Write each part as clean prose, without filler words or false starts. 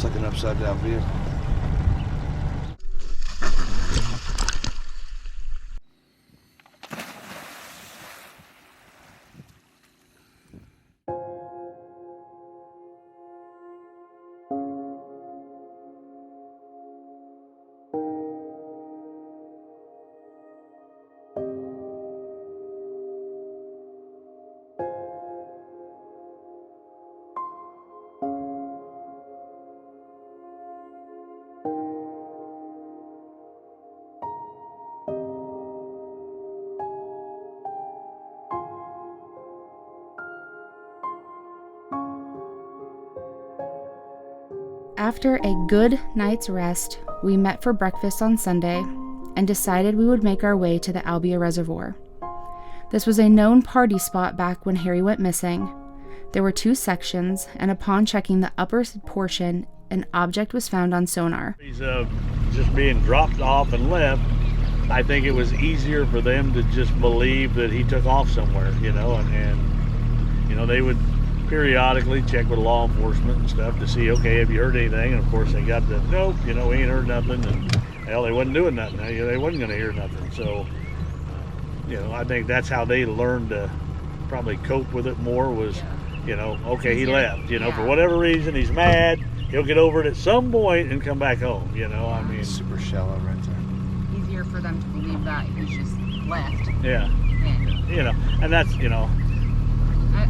Looks like an upside down vehicle. After a good night's rest, we met for breakfast on Sunday and decided we would make our way to the Albia Reservoir. This was a known party spot back when Harry went missing. There were 2 sections, and upon checking the upper portion, an object was found on sonar. He's just being dropped off and left. I think it was easier for them to just believe that he took off somewhere, you know, and you know, they would periodically check with law enforcement and stuff to see, okay, have you heard anything? And of course they got the, nope, you know, we ain't heard nothing, and hell, they wasn't doing nothing. They wasn't going to hear nothing. So, you know, I think that's how they learned to probably cope with it more was, you know, okay, he left, you know, for whatever reason, he's mad, he'll get over it at some point and come back home, you know, I mean. Super shallow right there. Easier for them to believe that he's just left. Yeah. You know, and that's, you know,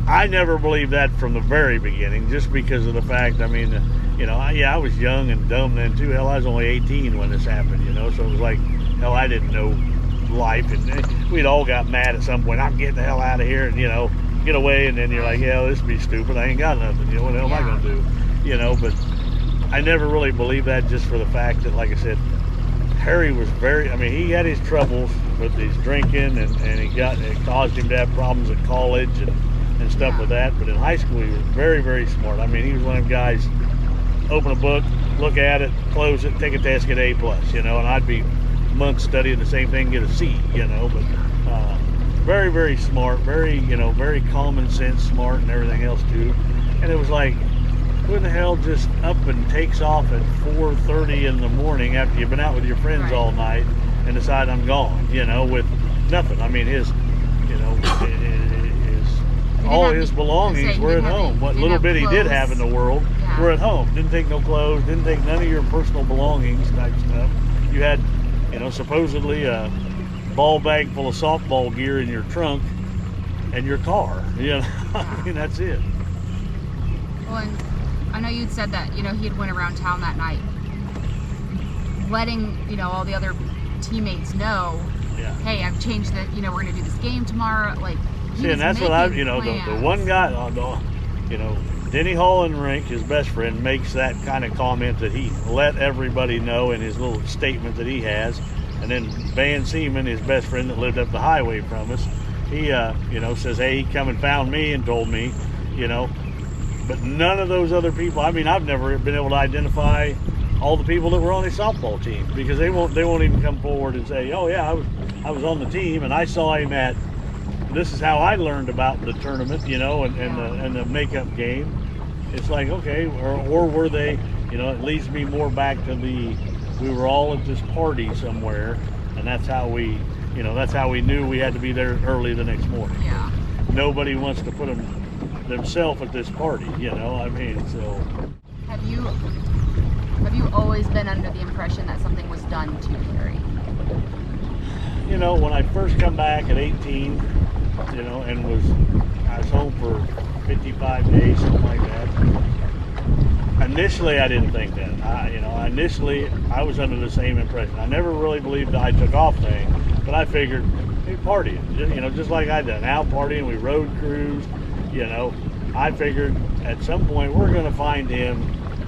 I never believed that from the very beginning, just because of the fact, I mean, you know, I was young and dumb then too. Hell, I was only 18 when this happened, you know, so it was like, hell, I didn't know life, and we'd all got mad at some point. I'm getting the hell out of here, and, you know, get away, and then you're like, yeah, this would be stupid. I ain't got nothing, you know, what the hell am I going to do? You know, but I never really believed that, just for the fact that, like I said, Harry was very, I mean, he had his troubles with his drinking, and it caused him to have problems at college and stuff with that, but in high school he was very, very smart. I mean, he was one of them guys, open a book, look at it, close it, take a test, get A+, you know, and I'd be months studying the same thing, get a C, you know, but very, very smart, very, you know, very common sense smart and everything else too. And it was like, who in the hell just up and takes off at 4:30 in the morning after you've been out with your friends all night and decide I'm gone, you know, with nothing. I mean, his, you know, all his belongings were at home. What little bit he did have in the world were at home. Didn't take no clothes, didn't take none of your personal belongings type stuff. You had, you know, supposedly a ball bag full of softball gear in your trunk and your car. You know, I mean, that's it. Well, and I know you'd said that, you know, he had went around town that night, letting, you know, all the other teammates know, hey, I've changed the, you know, we're going to do this game tomorrow, like. See, and that's what I, you know, the one guy, you know, Denny Hollenrink, his best friend, makes that kind of comment that he let everybody know in his little statement that he has. And then Van Seaman, his best friend that lived up the highway from us, he, you know, says, hey, he come and found me and told me, you know. But none of those other people, I mean, I've never been able to identify all the people that were on his softball team, because they won't even come forward and say, oh yeah, I was on the team and I saw him at, this is how I learned about the tournament, you know, and the makeup game. It's like, okay, or were they, you know, it leads me more back to we were all at this party somewhere, and that's how we, you know, that's how we knew we had to be there early the next morning. Yeah. Nobody wants to put themselves at this party, you know, I mean, so. Have you always been under the impression that something was done to Harry? You know, when I first come back at 18, you know, and I was home for 55 days, something like that. Initially, I didn't think that. You know, initially, I was under the same impression. I never really believed the I took off thing, but I figured, hey, partying, you know, just like I done. Out partying, we road cruised, you know. I figured at some point we're going to find him,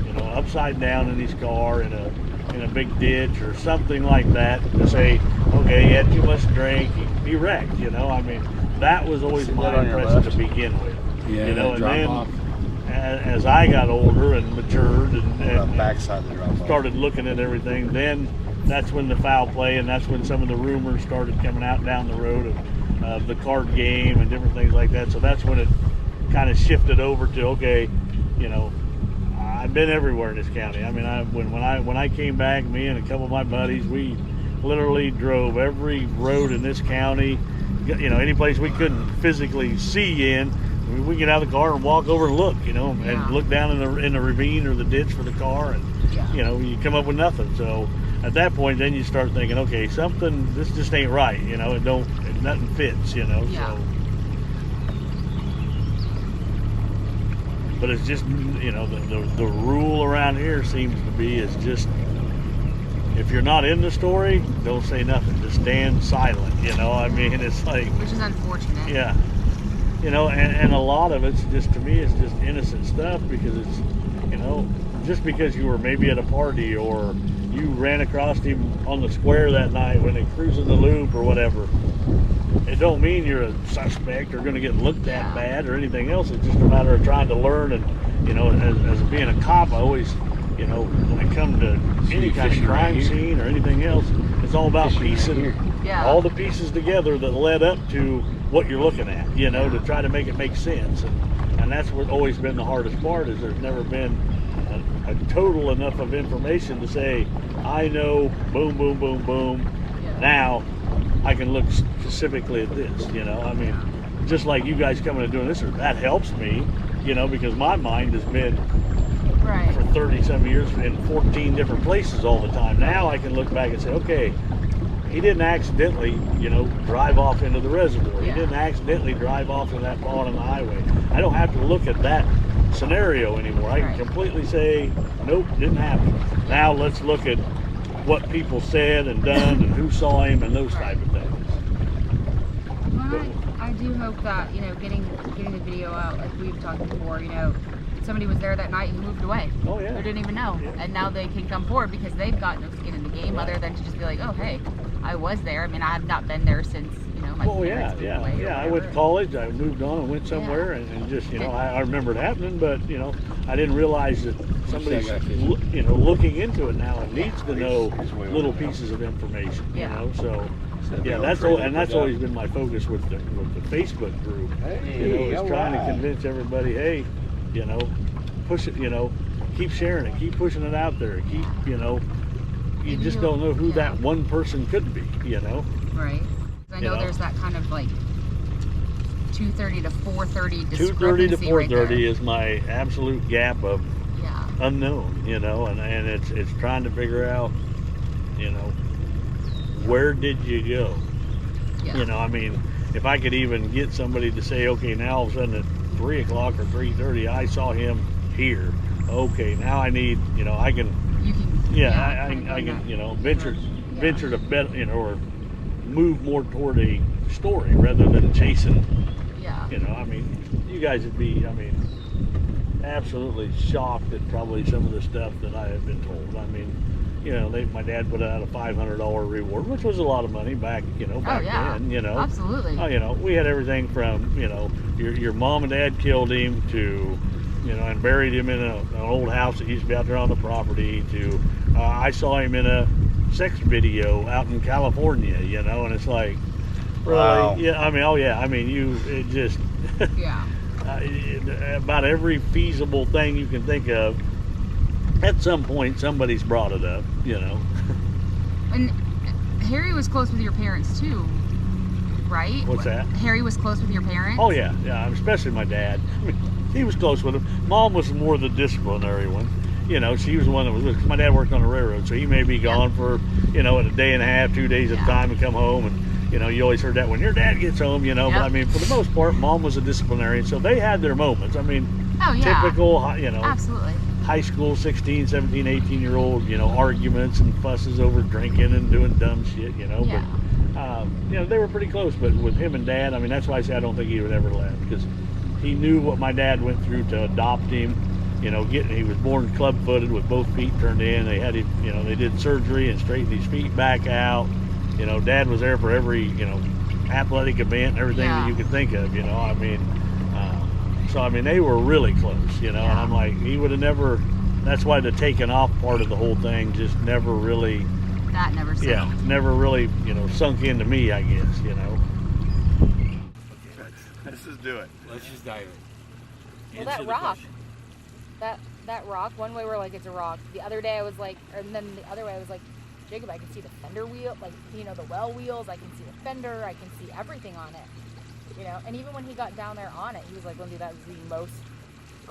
you know, upside down in his car in a big ditch or something like that, to say, okay, he had too much drink, he wrecked, you know. I mean, that was always my impression to begin with. Yeah, you know, and then off. As I got older and matured and backside started looking at everything, then that's when the foul play, and that's when some of the rumors started coming out down the road of the card game and different things like that. So that's when it kind of shifted over to, okay, you know, I've been everywhere in this county. I mean, when I came back, me and a couple of my buddies, we literally drove every road in this county. You know, any place we couldn't physically see in, we get out of the car and walk over and look. You know, and look down in the ravine or the ditch for the car, and you know, you come up with nothing. So at that point, then you start thinking, okay, this just ain't right. You know, nothing fits. You know, so. But it's just, you know, the rule around here seems to be is just, if you're not in the story, don't say nothing. Just stand silent, you know. I mean, it's like... Which is unfortunate. Yeah. You know, and a lot of it's just, to me, it's just innocent stuff because it's, you know, just because you were maybe at a party or you ran across him on the square that night when they cruising the loop or whatever, it don't mean you're a suspect or going to get looked at bad or anything else. It's just a matter of trying to learn. And, you know, as being a cop, I always, you know, when I come to any kind of crime scene or anything else, it's all about piecing all the pieces together that led up to what you're looking at, you know, to try to make it make sense. And that's what's always been the hardest part, is there's never been a total enough of information to say, I know, boom, boom, boom, boom, now I can look specifically at this, you know. I mean, just like you guys coming and doing this, that helps me, you know, because my mind has been for 30-some years in 14 different places all the time. Now I can look back and say, okay, he didn't accidentally, you know, drive off into the reservoir. He didn't accidentally drive off in that fall on the highway. I don't have to look at that scenario anymore. I can completely say, nope, didn't happen. Now let's look at what people said and done and who saw him and those type of things. Well, I do hope that, you know, getting the video out, like we've talked before, you know, somebody was there that night and moved away. Oh yeah. They didn't even know. And now they can come forward because they've got no skin in the game other than to just be like, oh hey, I was there. I mean, I have not been there since, you know, my parents moved away. Yeah, I went to college, I moved on and went somewhere and just, you know, I remember it happening, but, you know, I didn't realize that somebody's, you know, looking into it now and needs to know little pieces of information, you know, so. Yeah, that's always been my focus with the Facebook group. You know, is trying to convince everybody, hey, you know, push it, you know, keep sharing it, keep pushing it out there, keep, you know, you just don't know who that one person could be, you know. Right. I know there's that kind of like 2:30 to 4:30 discrepancy. 2:30 to 4:30 right is my absolute gap of unknown, you know, and it's trying to figure out, you know, where did you go? You know, I mean, if I could even get somebody to say, okay, now all of a sudden at 3 o'clock or 3:30, I saw him here. Okay, now I need, you know, I can, I can, you know, venture to bet, you know, or move more toward a story rather than chasing. You know, I mean, you guys would be, I mean, absolutely shocked at probably some of the stuff that I have been told. I mean, you know, my dad put out a $500 reward, which was a lot of money back, you know, back then, you know. Absolutely. You know, we had everything from, you know, your mom and dad killed him to, you know, and buried him in an old house that used to be out there on the property to, I saw him in a sex video out in California, you know, and it's like, really? Wow. Yeah, I mean, I mean, it just, about every feasible thing you can think of, at some point somebody's brought it up, you know. And Harry was close with your parents too, right? What's that? Harry was close with your parents? Oh yeah, especially my dad. I mean, he was close with him. Mom was more the disciplinary one. You know, she was the one that was, my dad worked on the railroad, so he may be gone for, you know, a day and a half, 2 days at a time and come home. And, you know, you always heard that when your dad gets home, you know. But I mean, for the most part, Mom was a disciplinarian, so they had their moments. I mean, typical, you know. Absolutely. High school 16, 17, 18-year-old, you know, arguments and fusses over drinking and doing dumb shit, you know. But, you know, they were pretty close. But with him and Dad, I mean, that's why I say I don't think he would ever left, because he knew what my dad went through to adopt him. You know, he was born club-footed with both feet turned in. They had him, you know, they did surgery and straightened his feet back out. You know, Dad was there for every, you know, athletic event and everything that you could think of, you know. I mean, so, I mean, they were really close, you know, and I'm like, he would have never, that's why the taking off part of the whole thing just never really. That never settled. Yeah, never really, you know, sunk into me, I guess, you know. Let's just do it. Let's just dive in. Well, that rock, that rock. One way we're like, it's a rock. The other day I was like, and then the other way I was like, Jacob, I can see the fender wheel, like, you know, the well wheels. I can see the fender. I can see everything on it, you know. And even when he got down there on it, he was like, Lindsay, that was the most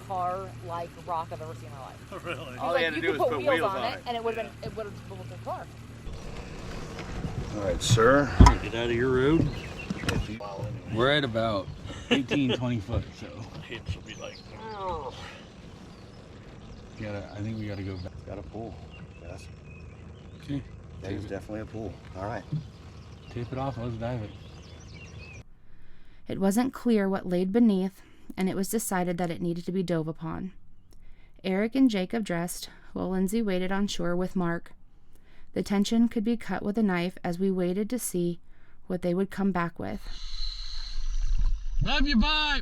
car-like rock I've ever seen in my life. Really? All they had to do was put wheels on it. and it would have been, it would have built a car. All right, sir. Get out of your road. We're at about 18, 20 foot, so. Kids will be like, I think we gotta go back. Got a pool. Yes. Okay. That is definitely a pool. All right. Tape it off, let's dive it. It wasn't clear what laid beneath, and it was decided that it needed to be dove upon. Eric and Jacob dressed, while Lindsay waited on shore with Mark. The tension could be cut with a knife as we waited to see what they would come back with. Love you, bye!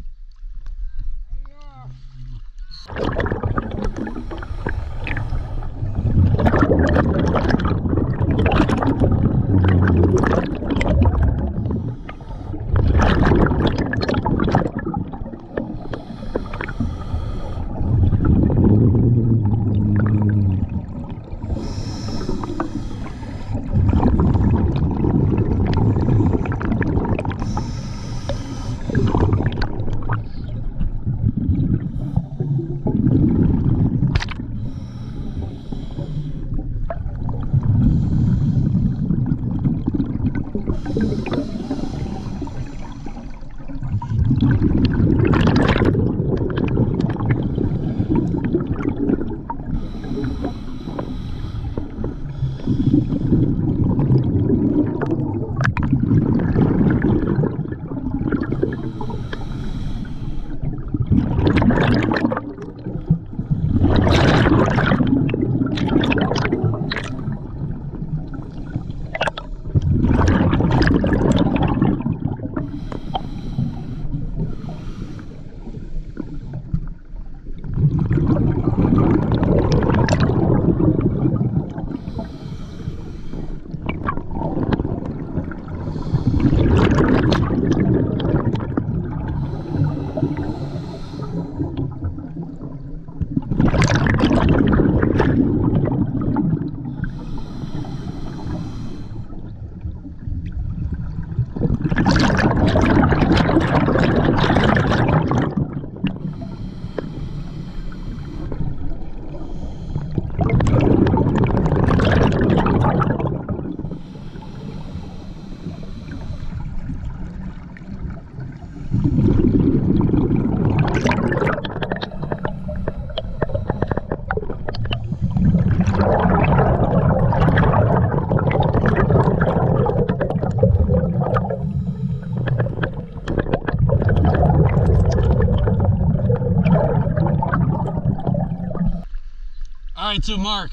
All right, so Mark,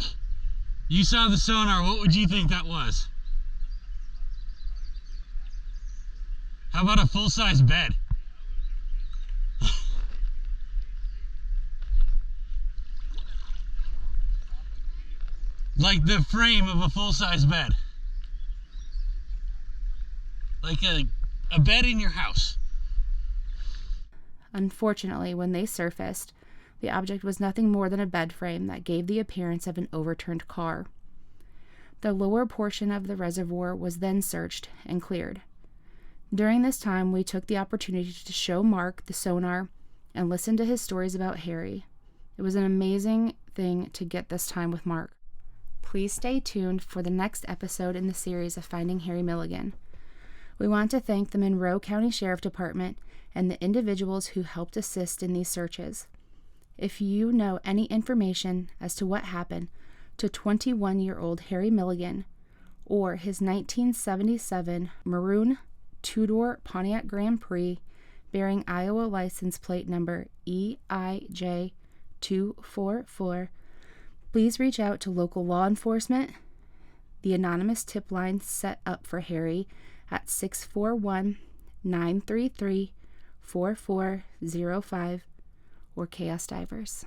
you saw the sonar. What would you think that was? How about a full-size bed? Like the frame of a full-size bed. Like a bed in your house. Unfortunately, when they surfaced, the object was nothing more than a bed frame that gave the appearance of an overturned car. The lower portion of the reservoir was then searched and cleared. During this time, we took the opportunity to show Mark the sonar and listen to his stories about Harry. It was an amazing thing to get this time with Mark. Please stay tuned for the next episode in the series of Finding Harry Milligan. We want to thank the Monroe County Sheriff Department and the individuals who helped assist in these searches. If you know any information as to what happened to 21-year-old Harry Milligan or his 1977 maroon two-door Pontiac Grand Prix bearing Iowa license plate number EIJ244, please reach out to local law enforcement, the anonymous tip line set up for Harry at 641-933-4405, or ChaosDivers.